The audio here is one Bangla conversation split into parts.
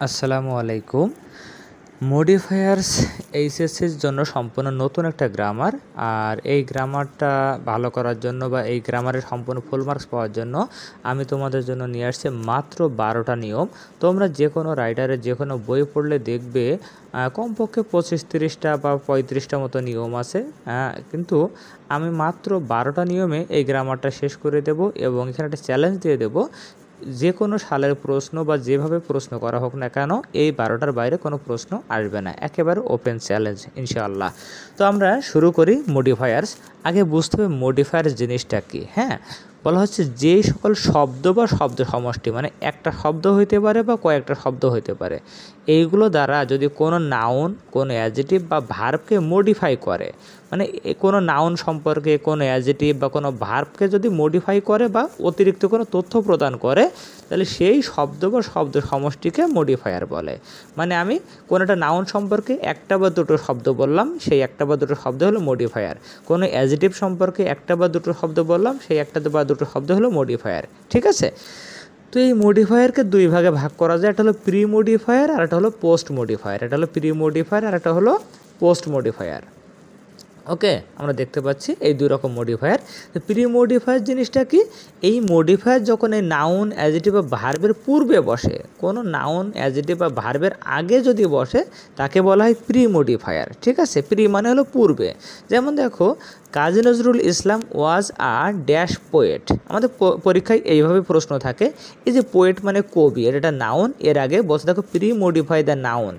আসসালামু আলাইকুম। মডিফায়ার্স এইচএসসির জন্য সম্পূর্ণ নতুন একটা গ্রামার। আর এই গ্রামারটা ভালো করার জন্য বা এই গ্রামারের সম্পূর্ণ ফুল মার্কস পাওয়ার জন্য আমি তোমাদের জন্য নিয়ে আসছি মাত্র 12টা নিয়ম। তোমরা যে কোনো রাইটারের যে কোনো বই পড়লে দেখবে কমপক্ষে 25-30টা বা 35টা মতো নিয়ম আছে, কিন্তু আমি মাত্র 12টা নিয়মে এই গ্রামারটা শেষ করে দেব এবং এখানে একটা চ্যালেঞ্জ দিয়ে দেবো। যে কোনো সালের প্রশ্ন বা যেভাবে প্রশ্ন করা হোক না কেন এই 12টার বাইরে কোনো প্রশ্ন আসবে না, একেবারে ওপেন চ্যালেঞ্জ ইনশাআল্লাহ। তো আমরা শুরু করি মডিফায়ার্স। আগে বুঝতে হবে মডিফায়ার্স জিনিসটা কী। বলা হচ্ছে যেই সকল শব্দ বা শব্দ সমষ্টি, মানে একটা শব্দ হইতে পারে বা কয়েকটা শব্দ হইতে পারে, এইগুলো দ্বারা যদি কোনো নাউন, কোনো অ্যাডজেক্টিভ বা ভার্বকে মডিফাই করে, মানে কোনো নাউন সম্পর্কে কোনো অ্যাডজেক্টিভ বা কোনো ভার্বকে যদি মডিফাই করে বা অতিরিক্ত কোনো তথ্য প্রদান করে, তাহলে সেই শব্দ বা শব্দ সমষ্টিকে মডিফায়ার বলে। মানে আমি কোনো একটা নাউন সম্পর্কে একটা বা দুটো শব্দ বললাম, সেই একটা বা দুটো শব্দ হলো মডিফায়ার। কোনো অ্যাডজেক্টিভ সম্পর্কে একটা বা দুটো শব্দ বললাম, সেই একটা বা দুটো শব্দ হলো মডিফায়ার। ঠিক আছে? তো এই মডিফায়ারকে দুই ভাগে ভাগ করা যায়। একটা হলো প্রি মডিফায়ার আর একটা হলো পোস্ট মডিফায়ার। এটা হলো প্রি মডিফায়ার আর একটা হলো পোস্ট মডিফায়ার। ওকে, আমরা দেখতে পাচ্ছি এই দুই রকম মডিফায়ার। তো প্রি মডিফায়ার জিনিসটা কি? এই মডিফায়ার যখন এই নাউন, অ্যাডজেক্টিভ বা ভার্বের পূর্বে বসে, কোনো নাউন, অ্যাডজেক্টিভ বা ভার্বের আগে যদি বসে, তাকে বলা হয় প্রি মডিফায়ার। ঠিক আছে? প্রি মানে হলো পূর্বে। যেমন দেখো, কাজী নজরুল ইসলাম ওয়াজ আ ড্যাশ পোয়েট। আমাদের পরীক্ষায় এইভাবে প্রশ্ন থাকে, এই যে পোয়েট মানে কবি, এটা নাউন, এর আগে বসে দেখো প্রি মডিফাই দ্য নাউন।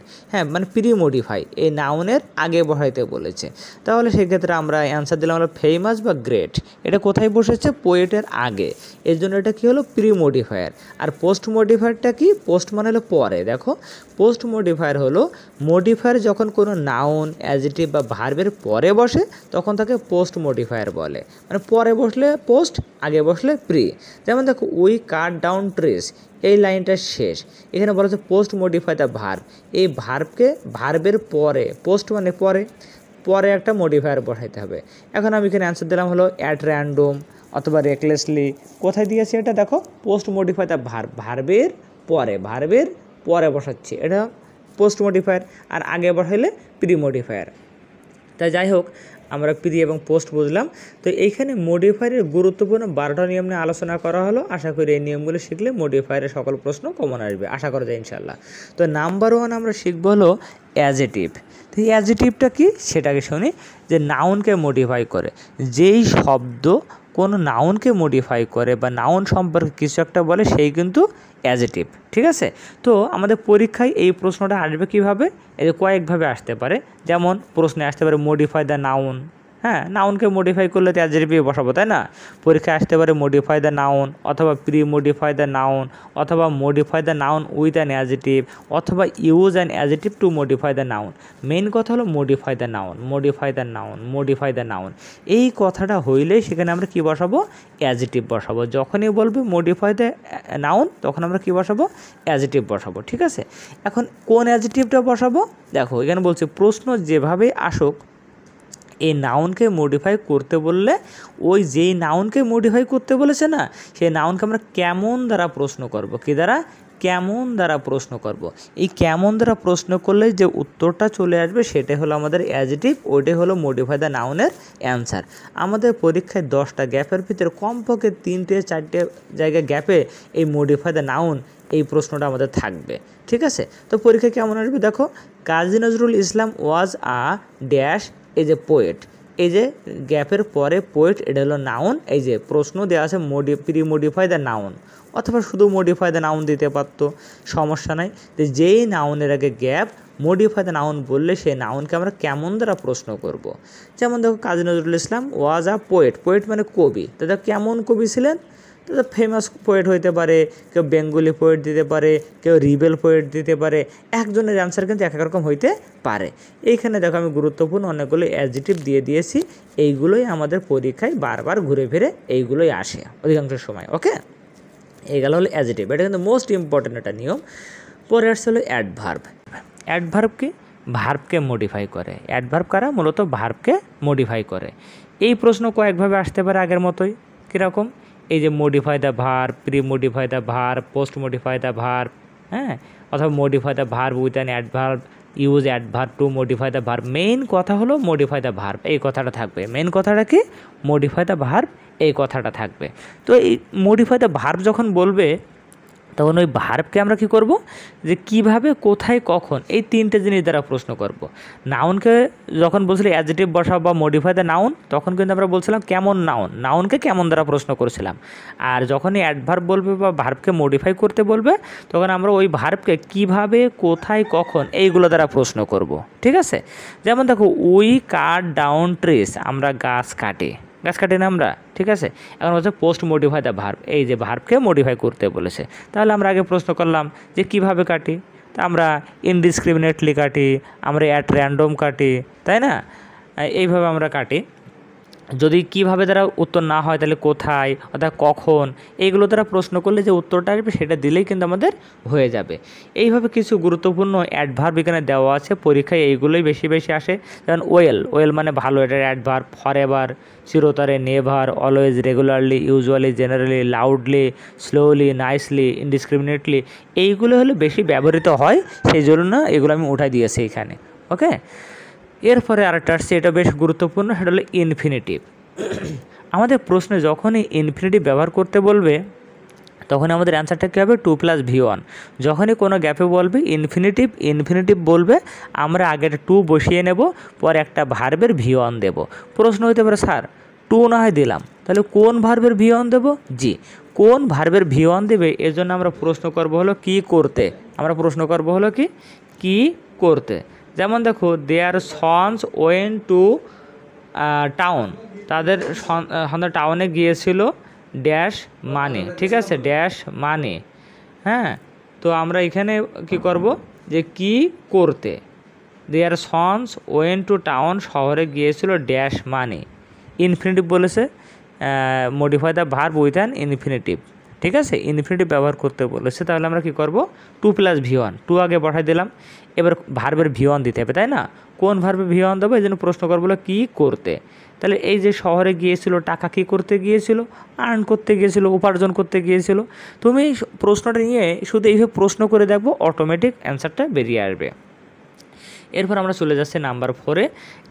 মানে প্রি মডিফাই এই নাউনের আগে বসাইতে বলেছে। তাহলে সেক্ষেত্রে আমরা অ্যান্সার দিলাম হলো ফেমাস বা গ্রেট। এটা কোথায় বসেছে? পোয়েটের আগে। এর জন্য এটা কি হলো? Pre modifier. আর পোস্ট মডিফায়ারটা কি? পোস্ট মানে হলো পরে। দেখো, পোস্ট মডিফায়ার হলো মডিফায়ার যখন কোনো নাউন, অ্যাডজেক্টিভ বা ভার্বের পরে বসে তখন তাকে পোস্ট মডিফায়ার বলে। মানে পরে বসলে পোস্ট, আগে বসলে প্রি। যেমন দেখো, উই কাট ডাউন ট্রিস, এই লাইনটা শেষ। এখানে বলা হচ্ছে পোস্ট মডিফাই দ্য ভার্ব। এই ভার্বকে ভার্বের পরে, পোস্ট মানে পরে, পরে একটা মডিফায়ার বসাইতে হবে। এখন আমি এখানে অ্যান্সার দিলাম হলো অ্যাট র্যান্ডম অথবা রেকলেসলি। কোথায় দিয়েছি এটা? দেখো, পোস্ট মডিফাই দ্য ভার্ব, ভার্বের পরে বসাচ্ছি, এটা পোস্ট মডিফায়ার। আর আগে বসাইলে প্রি মডিফায়ার। তাই যাই হোক, আমরা প্রি এবং পোস্ট বুঝলাম। তো এইখানে মডিফায়ারের গুরুত্বপূর্ণ 12টা নিয়ম নিয়ে আলোচনা করা হলো। আশা করি এই নিয়মগুলো শিখলে মডিফায়ারের সকল প্রশ্ন কমন আসবে, আশা করা যায় ইনশাল্লাহ। তো নাম্বার 1 আমরা শিখবো হলো অ্যাডজেক্টিভ। তো এই অ্যাডজেক্টিভটা কি সেটাকে শুনি। যে নাউনকে মডিফাই করে, যেই শব্দ কোনো নাউনকে মডিফাই করে বা নাউন সম্পর্কে কিছু একটা বলে, সেই কিন্তু অ্যাডজেক্টিভ। ঠিক আছে? তো আমাদের পরীক্ষায় এই প্রশ্নটা আসবে কীভাবে? এই যে কয়েকভাবে আসতে পারে। যেমন প্রশ্নে আসতে পারে মডিফাই দ্য নাউন। নাউনকে মডিফাই করলে তো অ্যাডজেক্টিভ বসাবো, তাই না? পরীক্ষায় আসতে পারে মডিফাই দ্য নাউন, অথবা প্রি মডিফাই দ্য নাউন, অথবা modify the noun with an adjective, অথবা use an adjective to modify the noun. Main কথা হলো modify the noun, modify the noun, modify the noun. এই কথাটা হইলেই সেখানে আমরা কী বসাবো? অ্যাডজেক্টিভ বসাবো। যখনই বলবে মডিফাই দ্য নাউন, তখন আমরা কী বসাবো? অ্যাডজেক্টিভ বসাবো। ঠিক আছে? এখন কোন অ্যাডজেক্টিভটা বসাবো? দেখো, এখানে বলছে প্রশ্ন যেভাবে আসুক, এই নাউনকে মডিফাই করতে বললে, ওই যেই নাউনকে মডিফাই করতে বলেছে না, সেই নাউনকে আমরা কেমন দ্বারা প্রশ্ন করব। কী দ্বারা? কেমন দ্বারা প্রশ্ন করব। এই কেমন দ্বারা প্রশ্ন করলে যে উত্তরটা চলে আসবে, সেটাই হলো আমাদের অ্যাডজেক্টিভ, ওইটাই হলো মডিফাই দ্য নাউনের অ্যান্সার। আমাদের পরীক্ষায় 10টা গ্যাপের ভিতরে কমপক্ষে 3-4টে জায়গায় গ্যাপে এই মডিফাই দ্য নাউন, এই প্রশ্নটা আমাদের থাকবে। ঠিক আছে? তো পরীক্ষায় কেমন আসবে? দেখো, কাজী নজরুল ইসলাম ওয়াজ আ ড্যাশ, এই যে পোয়েট, এই যে গ্যাপের পরে পোয়েট, এটা হলো নাউন। এই যে প্রশ্ন দেওয়া আছে প্রি মডিফাই দ্য নাউন, অথবা শুধু মডিফাই দ্য নাউন দিতে পারতো, সমস্যা নাই। যে যেই নাউনের আগে গ্যাপ, মডিফাই দ্য নাউন বললে সেই নাউনকে আমরা কেমন দ্বারা প্রশ্ন করব। যেমন দেখো, কাজী নজরুল ইসলাম ওয়াজ আ পোয়েট, পোয়েট মানে কবি, তাদের কেমন কবি ছিলেন? তাদের ফেমাস পোয়েট হইতে পারে, কেউ বেঙ্গলি পোয়েট দিতে পারে, কেউ রিবেল পোয়েট দিতে পারে। একজনের অ্যান্সার কিন্তু এক এক রকম হইতে পারে। এইখানে দেখো, আমি গুরুত্বপূর্ণ অনেকগুলো অ্যাডজেক্টিভ দিয়ে দিয়েছি। এইগুলোই আমাদের পরীক্ষায় বারবার ঘুরে ফিরে এইগুলোই আসে অধিকাংশ সময়। ওকে, এই গেল হলো অ্যাডজেক্টিভ, এটা কিন্তু মোস্ট ইম্পর্ট্যান্ট একটা নিয়ম। পরে আসছে হলো অ্যাডভার্ব। অ্যাডভার্ব কি? ভার্বকে মডিফাই করে। অ্যাডভার্ব কারা? মূলত ভার্বকে মডিফাই করে। এই প্রশ্ন কয়েকভাবে আসতে পারে আগের মতোই। কীরকম? এই যে modify the verb, pre modify the verb, post modify the verb, হ্যাঁ, অথবা modify the verb with an adverb, use adverb to modify the verb. Main কথা হলো মডিফাই দ্য ভার্ব, এই কথাটা থাকবে। মেইন কথাটা কি? মডিফাই দ্য ভার্ব, এই কথাটা থাকবে। তো এই মডিফাই দ্য ভার্ব যখন বলবে তখন ওই ভার্বকে আমরা কি করব, যে কিভাবে, কোথায়, কখন, এই তিনটে জিনিস দ্বারা প্রশ্ন করব। নাউনকে যখন বলছিল অ্যাডজেক্টিভ বসাও বা মডিফাই দ্য নাউন, তখন কিন্তু আমরা বলছিলাম কেমন নাউন, নাউনকে কেমন দ্বারা প্রশ্ন করেছিলাম। আর যখনই অ্যাডভার্ব বলবে বা ভার্বকে মডিফাই করতে বলবে, তখন আমরা ওই ভার্বকে কিভাবে, কোথায়, কখন, এইগুলো দ্বারা প্রশ্ন করব। ঠিক আছে? যেমন দেখো, উই কাট ডাউন ট্রিস, আমরা গাছ কাটি না আমরা। ঠিক আছে? এখন হচ্ছে পোস্ট মডিফাই দ্য ভার্ব, এই যে ভার্বকে মডিফাই করতে বলেছে। তাহলে আমরা আগে প্রশ্ন করলাম যে কিভাবে কাটি, তা আমরা ইনডিসক্রিমিনেটলি কাটি, আমরা অ্যাট র্যান্ডম কাটি, তাই না? এইভাবে আমরা কাটি। যদি কিভাবে দ্বারা উত্তর না হয় তাহলে কোথায় অর্থাৎ কখন, এইগুলো দ্বারা প্রশ্ন করলে যে উত্তরটা আসবে সেটা দিলেই কিন্তু আমাদের হয়ে যাবে। এইভাবে কিছু গুরুত্বপূর্ণ অ্যাডভার্ব এখানে দেওয়া আছে, পরীক্ষায় এইগুলোই বেশি আসে। যেমন ওয়েল মানে ভালো, এটার অ্যাডভার্ব। ফরএভার, চিরতরে, never, always, regularly, usually, generally, loudly, slowly, nicely, indiscriminately, এইগুলো হলে বেশি ব্যবহৃত হয়, সেই জন্য এগুলো আমি উঠাই দিয়েছি এখানে। ওকে, এরপরে আরেকটা আসছে, এটা বেশ গুরুত্বপূর্ণ, সেটা হলো ইনফিনিটিভ। আমাদের প্রশ্নে যখনই ইনফিনিটিভ ব্যবহার করতে বলবে তখন আমাদের অ্যান্সারটা কী হবে? 2+V1। যখনই কোনো গ্যাপে বলবে ইনফিনিটিভ বলবে, আমরা আগে 2 বসিয়ে নেব, পরে একটা ভার্বের V1 দেব। প্রশ্ন হতে পারে, স্যার 2 না হয় দিলাম, তাহলে কোন ভার্বের V1 দেব? জি, কোন ভার্বের V1 দেবে, এর জন্য আমরা প্রশ্ন করব হলো কি করতে। আমরা প্রশ্ন করব হলো কি করতে। যেমন দেখো, দেয়ার সন্স ওয়েন টু টাউন, তাদের সন্তান টাউনে গিয়েছিল ড্যাশ মানে। ঠিক আছে? ড্যাশ মানে। হ্যাঁ, তো আমরা এখানে কি করব, যে কি করতে। দেয়ার সন্স ওয়েন টু টাউন, শহরে গিয়েছিল ড্যাশ মানে। ইনফিনিটিভ বলেছে, modify the verb with an infinitive. ঠিক আছে? ইনফিনিটিভ ব্যবহার করতে বলেছে, তাহলে আমরা কি করব? 2+V1, 2 আগে বসাই দিলাম। এবার ভার্বের V1 দিতে হবে, তাই না? কোন ভার্বে V1 দেবো, এই জন্য প্রশ্ন করবো কি করতে। তাহলে এই যে শহরে গিয়েছিল, টাকা কী করতে গিয়েছিল? আর্ন করতে গিয়েছিল, উপার্জন করতে গিয়েছিল। তুমি প্রশ্নটা নিয়ে শুধু এইভাবে প্রশ্ন করে দেখবো, অটোমেটিক অ্যান্সারটা বেরিয়ে আসবে। এরপর আমরা চলে যাচ্ছি নাম্বার 4-এ।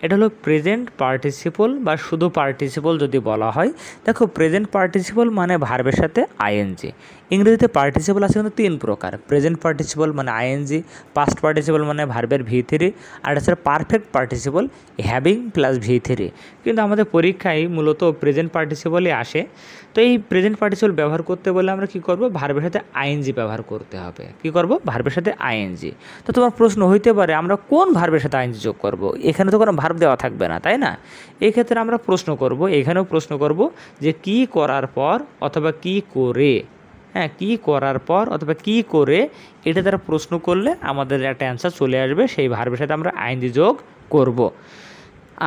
এটা হলো প্রেজেন্ট পার্টিসিপল বা শুধু পার্টিসিপল যদি বলা হয়। দেখো, প্রেজেন্ট পার্টিসিপল মানে ভার্বের সাথে আইএনজি। ইংরেজিতে পার্টিসিপল আছে কিন্তু 3 প্রকার। প্রেজেন্ট পার্টিসিপল মানে আইএনজি, পাস্ট পার্টিসিপল মানে ভার্বের V3, আর এটা perfect participle having plus V3। কিন্তু আমাদের পরীক্ষায় মূলত প্রেজেন্ট পার্টিসিপলই আসে। তো এই প্রেজেন্ট পার্টিসিপল ব্যবহার করতে বলে আমরা কি করব? ভার্বের সাথে আইএনজি ব্যবহার করতে হবে। কি করব? ভার্বের সাথে আইএনজি। তো তোমার প্রশ্ন হইতে পারে, আমরা কোন ভার্বের সাথে আইএনজি যোগ করব? এখানে তো কোনো ভার্ব দেওয়া থাকবে না, তাই না? এই ক্ষেত্রে আমরা প্রশ্ন করব, এখানেও প্রশ্ন করব যে কি করার পর অথবা কি করে। হ্যাঁ, কি করার পর অথবা কি করে, এটা দ্বারা প্রশ্ন করলে আমাদের একটা অ্যান্সার চলে আসবে, সেই ভার্বের সাথে আমরা আইএনজি যোগ করব।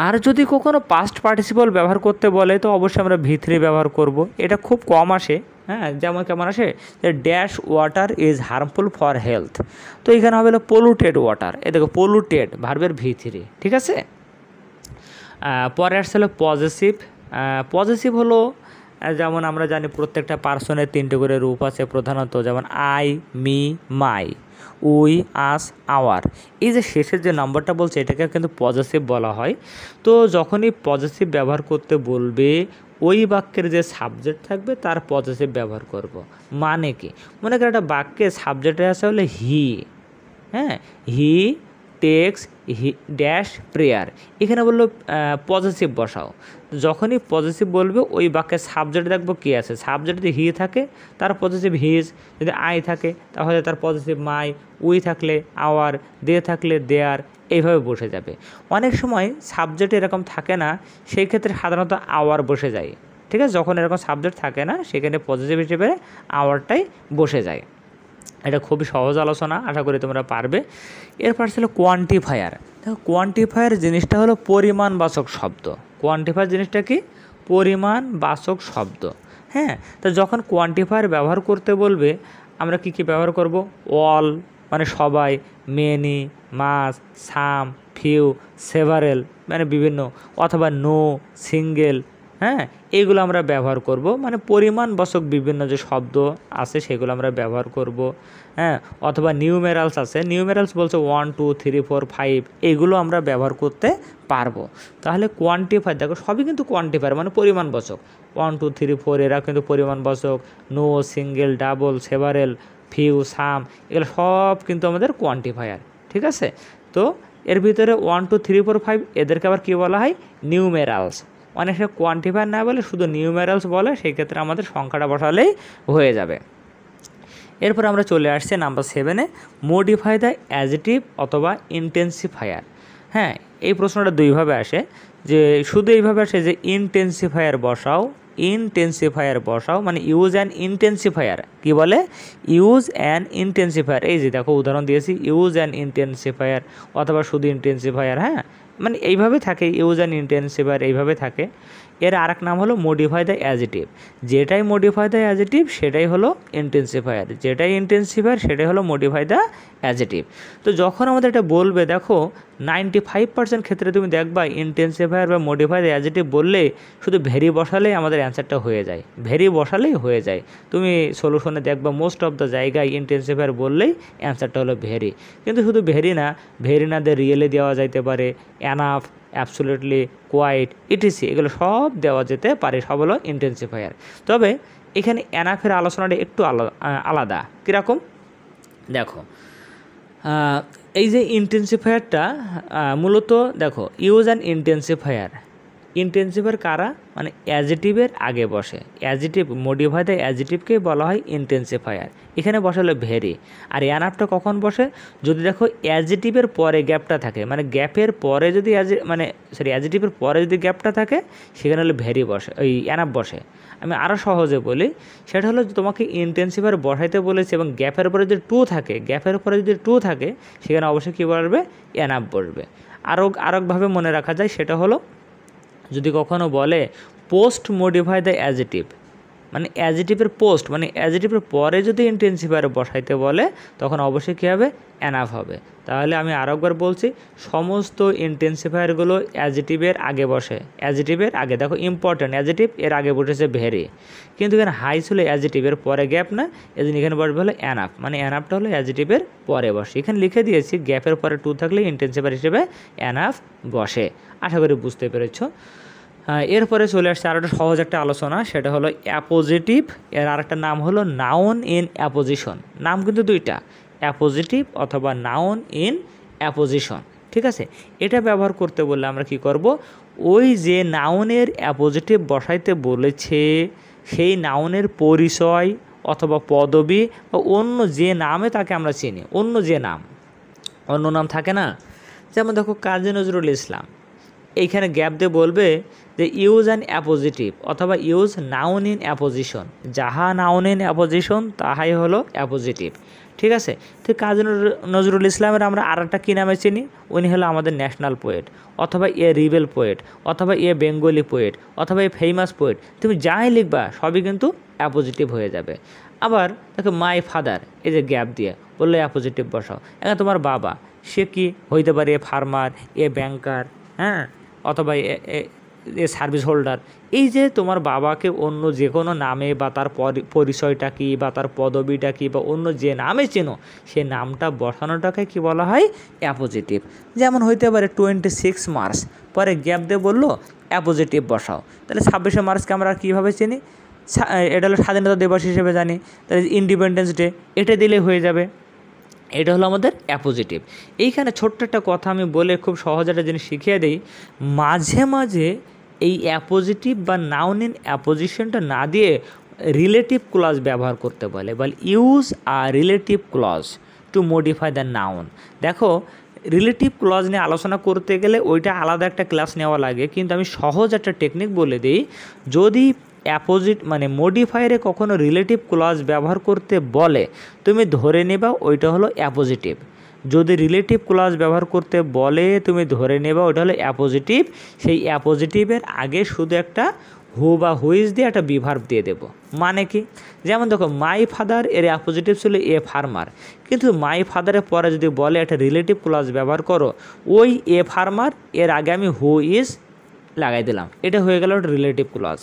আর যদি কখনো পাস্ট পার্টিসিপল ব্যবহার করতে বলে তো অবশ্যই আমরা V3 ব্যবহার করব। এটা খুব কম আসে। হ্যাঁ, যেমন কেমন আসে, যে dash water is harmful for health. তো এখানে হবে হলো পলুটেড ওয়াটার। এ দেখো, পলুটেড ভার্বের V3। ঠিক আছে? পরে আসছে হলো পজেসিভ। পজেসিভ হলো, যেমন আমরা জানি প্রত্যেকটা পার্সনের 3টে করে রূপ আছে প্রধানত, যেমন I, me, my, we, us, our. এই যে শেষের যে নাম্বারটা বলছে, এটাকে কিন্তু পজেসিভ বলা হয়। তো যখনই পজেসিভ ব্যবহার করতে বলবে, ওই বাক্যের যে সাবজেক্ট থাকবে তার পজেসিভ ব্যবহার করব। মানে কি, মনে করেন একটা বাক্যে সাবজেক্টে আছে হলে হি। হ্যাঁ, হি টেক্স ড্যাশ প্রেয়ার, এখানে বললো পজিটিভ বসাও। যখনই পজিটিভ বলবে ওই বাক্যের সাবজেক্ট দেখবো কী আছে। সাবজেক্ট যদি হি থাকে তার পজিটিভ হিজ, যদি আই থাকে তাহলে তার পজিটিভ মাই, উই থাকলে আওয়ার, দে থাকলে দেয়ার, এইভাবে বসে যাবে। অনেক সময় সাবজেক্ট এরকম থাকে না, সেই ক্ষেত্রে সাধারণত আওয়ার বসে যায়। ঠিক আছে? যখন এরকম সাবজেক্ট থাকে না, সেখানে পজিটিভ হিসেবে আওয়ারটাই বসে যায়। এটা খুবই সহজ আলোচনা, আশা করি তোমরা পারবে। এরপর ছিল কোয়ান্টিফায়ার। দেখো, কোয়ান্টিফায়ার জিনিসটা হলো পরিমাণবাচক শব্দ। কোয়ান্টিফায়ার জিনিসটা কি? পরিমাণবাচক শব্দ। হ্যাঁ, তো যখন কোয়ান্টিফায়ার ব্যবহার করতে বলবে, আমরা কি ব্যবহার করব? অল মানে সবাই, মেনি, মাস, সাম, ফিউ, সেভারেল মানে বিভিন্ন, অথবা নো, সিঙ্গেল। হ্যাঁ, এইগুলো আমরা ব্যবহার করব, মানে পরিমাণবাচক বিভিন্ন যে শব্দ আছে সেগুলো আমরা ব্যবহার করব, হ্যাঁ। অথবা নিউমেরালস আছে, নিউমেরালস বলছে 1 2 3 4 5, এইগুলো আমরা ব্যবহার করতে পারবো। তাহলে কোয়ান্টিফায়ার দেখো সবই কিন্তু কোয়ান্টিফায়ার, মানে পরিমাণবাচক। 1 2 3 4 এরা কিন্তু পরিমাণবাচক। No, single, double, several, few, some, এগুলো সব কিন্তু আমাদের কোয়ান্টিফায়ার, ঠিক আছে। তো এর ভিতরে 1 2 3 4 5 এদেরকে আবার কী বলা হয়? নিউমেরালস। অনেক সময় কোয়ান্টিফায়ার না বলে শুধু নিউমেরালস বলে, সেই ক্ষেত্রে আমাদের সংখ্যাটা বসালেই হয়ে যাবে। এরপর আমরা চলে আসছি নাম্বার 7-এ, মডিফাই দ্য অ্যাডজেক্টিভ অথবা ইন্টেন্সিফায়ার। হ্যাঁ, এই প্রশ্নটা দুইভাবে আসে, যে শুধু এইভাবে আসে যে ইন্টেন্সিফায়ার বসাও, মানে ইউজ অ্যান ইন্টেন্সিফায়ার। কি বলে? Use an intensifier. এই যে দেখো উদাহরণ দিয়েছি, ইউজ অ্যান ইন্টেন্সিফায়ার অথবা শুধু ইন্টেন্সিফায়ার, হ্যাঁ, মানে এইভাবে থাকে, ইউজ অ্যান ইন্টেন্সিফায়ার এইভাবে থাকে। এর আরেক নাম হলো মডিফাই দ্য অ্যাডজেক্টিভ। যেটাই মডিফাই দ্য অ্যাডজেক্টিভ সেটাই হলো ইন্টেন্সিফায়ার, যেটাই ইন্টেন্সিফায়ার সেটাই হলো মডিফাই দ্য অ্যাডজেক্টিভ। তো যখন আমাদের এটা বলবে, দেখো 95% ক্ষেত্রে তুমি দেখবা ইন্টেন্সিফায়ার বা মডিফাই দ্য অ্যাডজেক্টিভ বললে শুধু ভেরি বসালেই আমাদের অ্যান্সারটা হয়ে যায়, ভেরি বসালেই হয়ে যায়। তুমি সলিউশনে দেখবা মোস্ট অফ দ্য জায়গায় ইন্টেন্সিফায়ার বললেই অ্যান্সারটা হলো ভেরি। কিন্তু শুধু ভেরি না দিয়ে রিয়েলি দেওয়া যাইতে পারে, এনাফ, অ্যাবসোলিউটলি, কোয়াইট, ইটিসি, এগুলো সব দেওয়া যেতে পারে, সব হলো ইন্টেন্সিফায়ার। তবে এখানে এনাফের আলোচনাটা একটু আলাদা। কীরকম? দেখো, এই যে ইন্টেন্সিফায়ারটা মূলত দেখো, ইউজ অ্যান ইন্টেন্সিফায়ার কারা? মানে অ্যাডজেক্টিভের আগে বসে। অ্যাডজেক্টিভ, মডিফাই দ্য অ্যাডজেক্টিভকে বলা হয় ইন্টেন্সিফায়ার। এখানে বসালে ভেরি। আর এনাফটা কখন বসে? যদি দেখো অ্যাডজেক্টিভের পরে গ্যাপটা থাকে, মানে গ্যাপের পরে যদি অ্যাডজেক্টিভের পরে যদি গ্যাপটা থাকে সেখানে হলে ভেরি বসে, ওই এনাফ বসে। আমি আরও সহজে বলি, সেটা হলো তোমাকে ইন্টেন্সিফায়ার বসাইতে বলেছে এবং গ্যাপের পরে যদি টু থাকে সেখানে অবশ্যই কী বলবে? এনাফ বসবে। আরেকভাবে মনে রাখা যায়, সেটা হলো যদি কখনো বলে পোস্ট মডিফাই দ্য অ্যাডজেক্টিভ, মানে অ্যাডজেক্টিভের পোস্ট, মানে অ্যাডজেক্টিভের পরে যদি ইন্টেন্সিফায়ার বসাইতে বলে তখন অবশ্যই কী হবে? এনাফ হবে। তাহলে আমি আরেকবার বলছি, সমস্ত ইন্টেন্সিফায়ারগুলো অ্যাডজেক্টিভের আগে বসে। অ্যাডজেক্টিভের আগে দেখো, ইম্পর্ট্যান্ট অ্যাডজেক্টিভ, এর আগে বসেছে ভেরি। কিন্তু এখানে হাই ছিল অ্যাডজেক্টিভের পরে গ্যাপ না, এজন্য এখানে বসবে হলো এনাফ, মানে এনাফটা হলো অ্যাডজেক্টিভের পরে বসে। এখানে লিখে দিয়েছি গ্যাপের পরে টু থাকলে ইন্টেন্সিফায়ার হিসেবে এনাফ বসে। আশা করি বুঝতে পেরেছো। এরপরে চলে আসছে আর একটা সহজ একটা আলোচনা, সেটা হলো অ্যাপোজিটিভ। এর আরেকটা নাম হলো নাউন ইন অ্যাপোজিশন। নাম কিন্তু দুইটা, অ্যাপোজিটিভ অথবা নাউন ইন অ্যাপোজিশন, ঠিক আছে। এটা ব্যবহার করতে বললে আমরা কি করব? ওই যে নাউনের অ্যাপোজিটিভ বসাইতে বলেছে সেই নাউনের পরিচয় অথবা পদবি বা অন্য যে নামে তাকে আমরা চিনি, অন্য নাম থাকে না, যেমন দেখো কাজী নজরুল ইসলাম, এইখানে গ্যাপ দিয়ে বলবে যে ইউজ অ্যান অ্যাপোজিটিভ অথবা ইউজ নাউন ইন অ্যাপোজিশন। যাহা নাউন ইন অ্যাপোজিশন তাহাই হলো অ্যাপোজিটিভ, ঠিক আছে। তো কাজী নজরুল ইসলামের আমরা আর একটা কী নামে চিনি? উনি হলো আমাদের ন্যাশনাল পোয়েট, অথবা এ রিবেল পোয়েট, অথবা এ বেঙ্গলি পোয়েট, অথবা এ ফেমাস পোয়েট। তুমি যাই লিখবা সবই কিন্তু অ্যাপোজিটিভ হয়ে যাবে। আবার দেখো মাই ফাদার, এই যে গ্যাপ দিয়ে বললে অ্যাপোজিটিভ বসাও। এখন তোমার বাবা, সে কি হইতে পারে? এ ফার্মার, এ ব্যাংকার, হ্যাঁ, অথবা এ সার্ভিস হোল্ডার। এই যে তোমার বাবাকে অন্য যে কোনো নামে বা তার পরিচয়টা কী বা তার পদবিটা কী বা অন্য যে নামে চেনো সে নামটা বসানোটাকে কি বলা হয়? অ্যাপোজিটিভ। যেমন হইতে পারে 26 মার্চ, পরে গ্যাপ দিয়ে বললো অ্যাপোজিটিভ বসাও। তাহলে 26শে মার্চকে আমরা কীভাবে চিনি? এটা হলো স্বাধীনতা দিবস হিসেবে জানি, তাহলে ইন্ডিপেন্ডেন্স ডে, এটা দিলে হয়ে যাবে। এটা হলো আমাদের অ্যাপোজিটিভ। এইখানে ছোট্ট একটা কথা আমি বলে খুব সহজ একটা জিনিস শিখিয়ে দিই। মাঝে মাঝে এই অ্যাপোজিটিভ বা নাউন ইন অ্যাপোজিশনটা না দিয়ে রিলেটিভ ক্লজ ব্যবহার করতে বলে use a relative clause to modify the noun. দেখো, রিলেটিভ ক্লজ নিয়ে আলোচনা করতে গেলে ওইটা আলাদা একটা ক্লাস নেওয়া লাগে, কিন্তু আমি সহজ একটা টেকনিক বলে দিই। যদি মানে মডিফায়ারে কখনো রিলেটিভ ক্লজ ব্যবহার করতে বলে, তুমি ধরে নেবা ওইটা হলো অ্যাপোজিটিভ। যদি রিলেটিভ ক্লজ ব্যবহার করতে বলে তুমি ধরে নেবা ওইটা হলো অ্যাপোজিটিভ। সেই অ্যাপোজিটিভের আগে শুধু একটা হু বা হুইজ দিয়ে একটা বিভার্ব দিয়ে দেব। মানে কি? যেমন দেখো, মাই ফাদার এর অ্যাপোজিটিভ ছিল এ ফার্মার, কিন্তু মাই ফাদারের পরে যদি বলে একটা রিলেটিভ ক্লজ ব্যবহার করো, ওই এ ফার্মার এর আগে আমি হু ইজ লাগাই দিলাম, এটা হয়ে গেল একটা রিলেটিভ ক্লজ।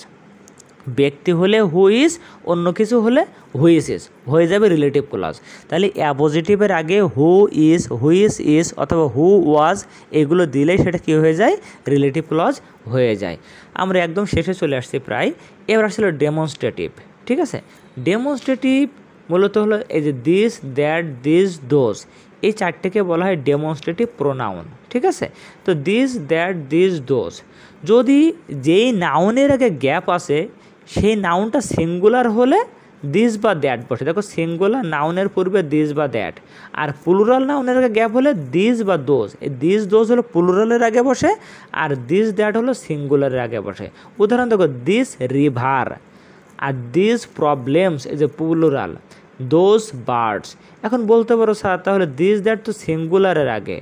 ব্যক্তি হলে হু ইজ, অন্য কিছু হলে হুইচ ইজ, হয়ে যাবে রিলেটিভ ক্লজ। তাহলে অ্যাপোজিটিভের আগে হু ইজ, হুইচ ইজ অথবা হু ওয়াজ এগুলো দিলেই সেটা কী হয়ে যায়, রিলেটিভ ক্লজ হয়ে যায়। আমরা একদম শেষে চলে আসছি প্রায়। এবার আসলে ডেমনস্ট্রেটিভ, ঠিক আছে। ডেমনস্ট্রেটিভ মূলত হলো এই যে দিস, দ্যাট, দিস, দোজ, এই চারটেকে বলা হয় ডেমনস্ট্রেটিভ প্রোনাউন, ঠিক আছে। তো দিস, দ্যাট, দিস, দোজ, যদি যেই নাউনের আগে গ্যাপ আসে সেই নাউনটা সিঙ্গুলার হলে দিস বা দ্যাট বসে। দেখো সিঙ্গুলার নাউনের পূর্বে দিস বা দ্যাট, আর প্লুরাল নাউনের আগে গ্যাপ হলে দিস বা দোজ। এই দিস দোজ হলো প্লুরালের আগে বসে, আর দিস দ্যাট হলো সিঙ্গুলারের আগে বসে। উদাহরণ দেখো দিস রিভার, আর দিস প্রবলেমস এই যে প্লুরাল, দোজ বার্ডস। এখন বলতে পারো স্যার তাহলে দিস দ্যাট তো সিঙ্গুলারের আগে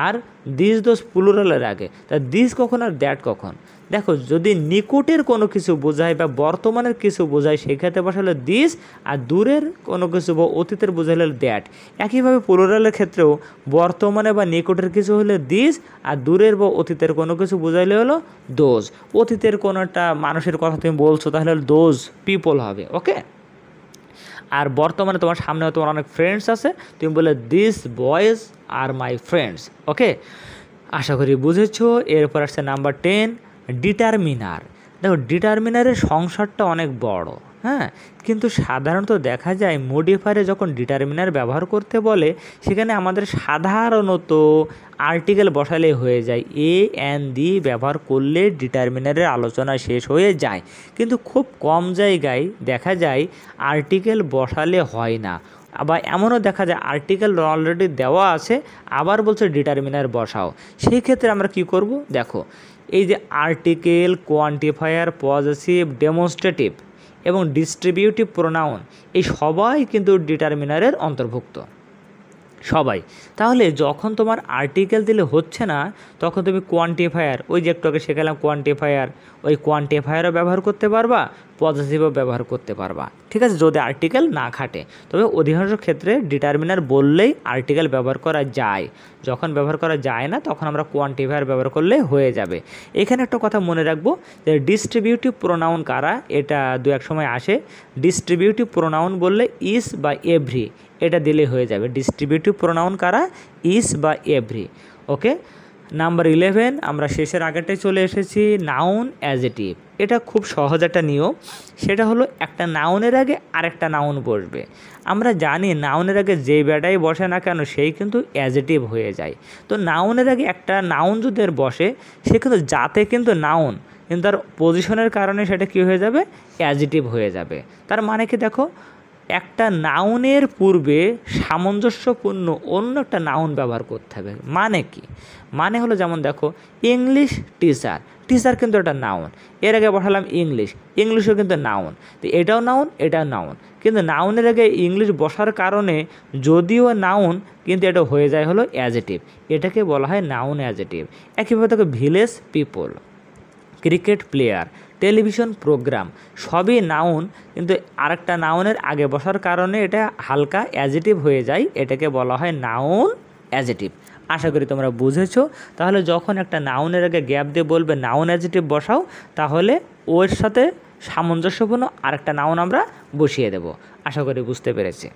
আর দিস দোজ প্লুরালের আগে, তা দিস কখন আর দ্যাট কখন? দেখো যদি নিকটের কোনো কিছু বোঝায় বা বর্তমানের কিছু বোঝায় সেক্ষেত্রে বসালে দিস, আর দূরের কোনো কিছু বা অতীতের বোঝালে দ্যাট। একইভাবে প্লুরালের ক্ষেত্রেও বর্তমানে বা নিকটের কিছু হলে দিস, আর দূরের বা অতীতের কোনো কিছু বোঝাইলে হলো দোজ। অতীতের কোনো একটা মানুষের কথা তুমি বলছো তাহলে দোজ পিপল হবে, ওকে। আর বর্তমানে তোমার সামনে তোমার অনেক ফ্রেন্ডস আছে, তুমি বলে this boys are my friends, okay. আশা করি বুঝেছো। এরপর আসছে নাম্বার 10, ডিটারমিনার। দেখো ডিটারমিনারের সংসারটা অনেক বড়, হ্যাঁ, কিন্তু সাধারণত দেখা যায় মডিফায়ারে যখন ডিটারমিনার ব্যবহার করতে বলে সেখানে আমাদের সাধারণত আর্টিকেল বসালে হয়ে যায়, এ এন দি ব্যবহার করলে ডিটারমিনারের আলোচনা শেষ হয়ে যায়। কিন্তু খুব কম জায়গায় দেখা যায় আর্টিকেল বসালে হয় না, আবার এমনও দেখা যায় আর্টিকেল অলরেডি দেওয়া আছে আবার বলছে ডিটারমিনার বসাও। সেই ক্ষেত্রে আমরা কি করব, দেখো এই যে আর্টিকেল, কোয়ান্টিফায়ার, পজেসিভ, ডেমনস্ট্রেটিভ এবং ডিস্ট্রিবিউটিভ প্রোনাউন এই সবাই কিন্তু ডিটারমিনারের অন্তর্ভুক্ত, সবাই। তাহলে যখন তোমার আর্টিকেল দিলে হচ্ছে না তখন তুমি কোয়ান্টিফায়ার, ওই যে একটু আগে শেখালাম কোয়ান্টিফায়ার, ওই কোয়ান্টিফায়ারও ব্যবহার করতে পারবা, পজিটিভও ব্যবহার করতে পারবা, ঠিক আছে, যদি আর্টিকেল না খাটে। তবে অধিকাংশ ক্ষেত্রে ডিটারমিনার বললেই আর্টিকেল ব্যবহার করা যায়, যখন ব্যবহার করা যায় না তখন আমরা কোয়ান্টিফায়ার ব্যবহার করলে হয়ে যাবে। এখানে একটা কথা মনে রাখবো যে ডিস্ট্রিবিউটিভ প্রোনাউন কারা, এটা দু এক সময় আসে। ডিস্ট্রিবিউটিভ প্রোনাউন বললে ইস বা এভরি এটা দিলে হয়ে যাবে। ডিস্ট্রিবিউটিভ প্রোনাউন কারা, ইস বা এভরি, ওকে। নাম্বার 11, আমরা শেষের আগেরটাই চলে এসেছি, নাউন অ্যাজেটিভ। এটা খুব সহজ একটা নিয়ম, সেটা হলো একটা নাউনের আগে আরেকটা নাউন বসবে। আমরা জানি নাউনের আগে যেই ব্যাটাই বসে না কেন সেই কিন্তু অ্যাজেটিভ হয়ে যায়। তো নাউনের আগে একটা নাউন যদি বসে সে কিন্তু যাতে কিন্তু নাউন, কিন্তু তার পজিশনের কারণে সেটা কী হয়ে যাবে, অ্যাজেটিভ হয়ে যাবে। তার মানে কি, দেখো একটা নাউনের পূর্বে সামঞ্জস্যপূর্ণ অন্য একটা নাউন ব্যবহার করতে হবে। মানে কি, মানে হলো যেমন দেখো ইংলিশ টিচার, টিচার কিন্তু একটা নাউন, এর আগে বসালাম ইংলিশ, ইংলিশও কিন্তু নাউন, তো এটাও নাউন এটাও নাউন, কিন্তু নাউনের আগে ইংলিশ বসার কারণে যদিও নাউন কিন্তু এটা হয়ে যায় হলো অ্যাজেটিভ, এটাকে বলা হয় নাউন অ্যাজেটিভ। একইভাবে দেখো village people, cricket player, television programme, সবই নাউন, কিন্তু আরেকটা নাউনের আগে বসার কারণে এটা হালকা অ্যাজেটিভ হয়ে যায়, এটাকে বলা হয় নাউন অ্যাজেটিভ। আশা করি তোমরা বুঝেছো। তাহলে যখন একটা নাউনের আগে গ্যাপ দিয়ে বলবে নাউন অ্যাজেটিভ বসাও, তাহলে ওর সাথে সামঞ্জস্যপূর্ণ আরেকটা নাউন আমরা বসিয়ে দেব। আশা করি বুঝতে পেরেছি।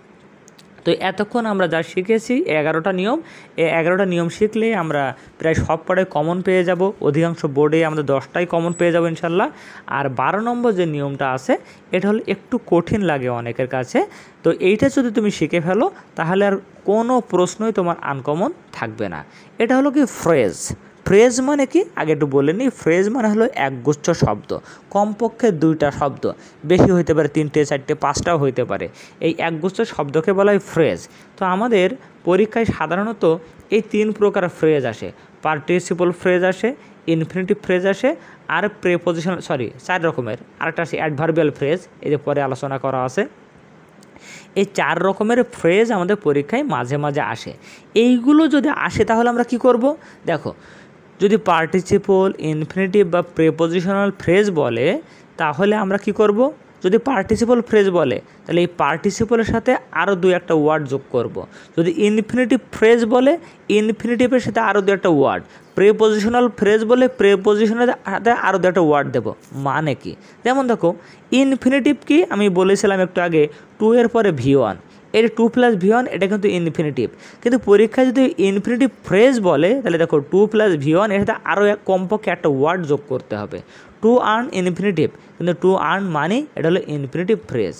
তো এতক্ষণ আমরা যা শিখেছি 11টা নিয়ম, এই 11টা নিয়ম শিখলে আমরা প্রায় সব পড়ে কমন পেয়ে যাব। অধিকাংশ বোর্ডে আমরা 10টাই কমন পেয়ে যাব ইনশাল্লাহ। আর 12 নম্বর যে নিয়মটা আছে এটা হলো একটু কঠিন লাগে অনেকের কাছে, তো এইটা যদি তুমি শিখে ফেলো তাহলে আর কোনো প্রশ্নই তোমার আনকমন থাকবে না। এটা হলো কি ফ্রেজ। ফ্রেজ মানে কি আগে একটু বলে নিই। ফ্রেজ মানে হলো একগুচ্ছ শব্দ, কমপক্ষে 2টা শব্দ, বেশি হইতে পারে 3টে 4টে 5টাও হইতে পারে, এই একগুচ্ছ শব্দকে বলা হয় ফ্রেজ। তো আমাদের পরীক্ষায় সাধারণত এই 3 প্রকার ফ্রেজ আসে, পার্টিসিপল ফ্রেজ আসে, ইনফিনিটিভ ফ্রেজ আসে, আর প্রেপোজিশন 4 রকমের, আরেকটা আছে অ্যাডভার্বিয়াল ফ্রেজ, এই যে পরে আলোচনা করা আছে। এই 4 রকমের ফ্রেজ আমাদের পরীক্ষায় মাঝে মাঝে আসে। এইগুলো যদি আসে তাহলে আমরা কি করব, দেখো যদি পার্টিসিপল, ইনফিনিটিভ বা প্রেপোজিশনাল ফ্রেজ বলে তাহলে আমরা কি করব, যদি পার্টিসিপল ফ্রেজ বলে তাহলে এই পার্টিসিপলের সাথে আরও 2-1টা ওয়ার্ড যোগ করব। যদি ইনফিনিটিভ ফ্রেজ বলে ইনফিনিটিভের সাথে আরও 2-1টা ওয়ার্ড, প্রেপোজিশনাল ফ্রেজ বলে প্রেপোজিশনের সাথে আরও 2-1টা ওয়ার্ড দেবো। মানে কি, যেমন দেখো ইনফিনিটিভ কি আমি বলেছিলাম একটু আগে, 2 এর পরে V1, এর 2 + V1 এটা কিন্তু ইনফিনিটিভ। কিন্তু পরীক্ষায় যদি ইনফিনিটিভ ফ্রেজ বলে তাহলে দেখো 2 + V1 এর সাথে আরও কমপক্ষে একটা ওয়ার্ড যোগ করতে হবে। টু আর্ন ইনফিনিটিভ, কিন্তু টু আর্ন মানে এটা হলো ইনফিনিটিভ ফ্রেজ।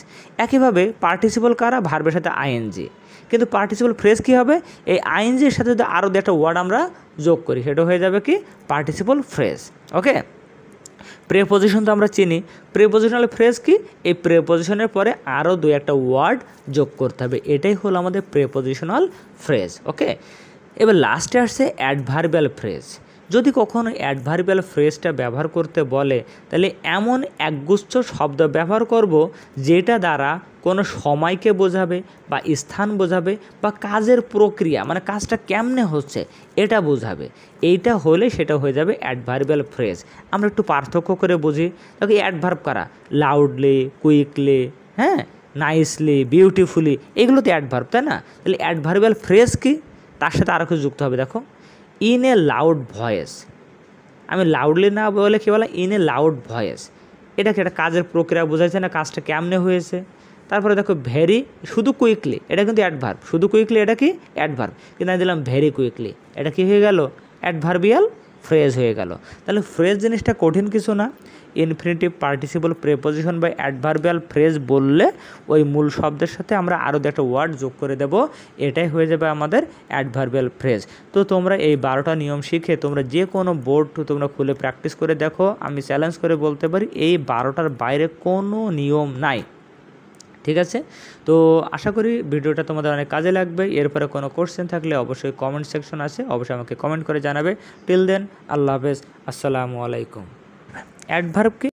একইভাবে পার্টিসিপল কারা, ভার্বের সাথে আইএনজি। কিন্তু পার্টিসিপল ফ্রেজ কী হবে, এই আইএনজির সাথে যদি আরও 2-1টা ওয়ার্ড আমরা যোগ করি সেটা হয়ে যাবে কি পার্টিসিপল ফ্রেজ। ওকে, প্রেপোজিশন তো আমরা চিনি, প্রেপোজিশনাল ফ্রেজ কি, এই প্রেপোজিশনের পরে আরও 2-1টা ওয়ার্ড যোগ করতে হবে, এটাই হলো আমাদের প্রেপোজিশনাল ফ্রেজ। ওকে, এবার লাস্টে আসছে অ্যাডভার্বিয়াল ফ্রেজ। যদি কখনো অ্যাডভার্বিয়াল ফ্রেজটা ব্যবহার করতে বলে তাহলে এমন একগুচ্ছ শব্দ ব্যবহার করব যেটা দ্বারা কোনো সময়কে বোঝাবে বা স্থান বোঝাবে বা কাজের প্রক্রিয়া মানে কাজটা কেমনে হচ্ছে এটা বোঝাবে। এইটা হলে সেটা হয়ে যাবে অ্যাডভার্বিয়াল ফ্রেজ। আমরা একটু পার্থক্য করে বুঝি। দেখো অ্যাডভার্ব কারা, লাউডলি, কুইকলি, হ্যাঁ, নাইসলি, বিউটিফুলি, এগুলো তো অ্যাডভার্ব, তাই না? তাহলে অ্যাডভার্বিয়াল ফ্রেজ কি, তার সাথে আরও কিছু যুক্ত হবে। দেখো ইন এ লাউড ভয়েস, আমি লাউডলি না বলে কী বলা, ইন এ লাউড ভয়েস, এটা কি একটা কাজের প্রক্রিয়া বোঝাচ্ছে না, কাজটা কেমনে হয়েছে। তারপরে দেখো ভেরি, শুধু কুইকলি, এটা কিন্তু অ্যাডভার্ব, শুধু কুইকলি এটা কি অ্যাডভার্ব, কিন্তু আমি দিলাম ভেরি কুইকলি, এটা কি হয়ে গেল অ্যাডভার্বিয়াল ফ্রেজ হয়ে গেল। তাহলে ফ্রেজ জিনিসটা কঠিন কিছু না, ইনফিনিটিভ, পার্টিসিপল, প্রেপোজিশন বা অ্যাডভার্বিয়াল ফ্রেজ বললে ওই মূল শব্দের সাথে আমরা আরও 2-1টা ওয়ার্ড যোগ করে দেব, এটাই হয়ে যাবে আমাদের অ্যাডভার্বিয়াল ফ্রেজ। তো তোমরা এই 12টা নিয়ম শিখে তোমরা যে কোনো বোর্ড তোমরা খুলে প্র্যাকটিস করে দেখো, আমি চ্যালেঞ্জ করে বলতে পারি এই 12টার বাইরে কোনো নিয়ম নাই। ঠিক আছে, তো আশা করি ভিডিওটা তোমাদের অনেক কাজে লাগবে। এরপরে কোনো কোশ্চেন থাকলে অবশ্যই কমেন্ট সেকশন আছে, অবশ্যই আমাকে কমেন্ট করে জানাবে। টিল দেন, আল্লাহ হাফেজ, আসসালামু আলাইকুম। অ্যাডভার্ব কি,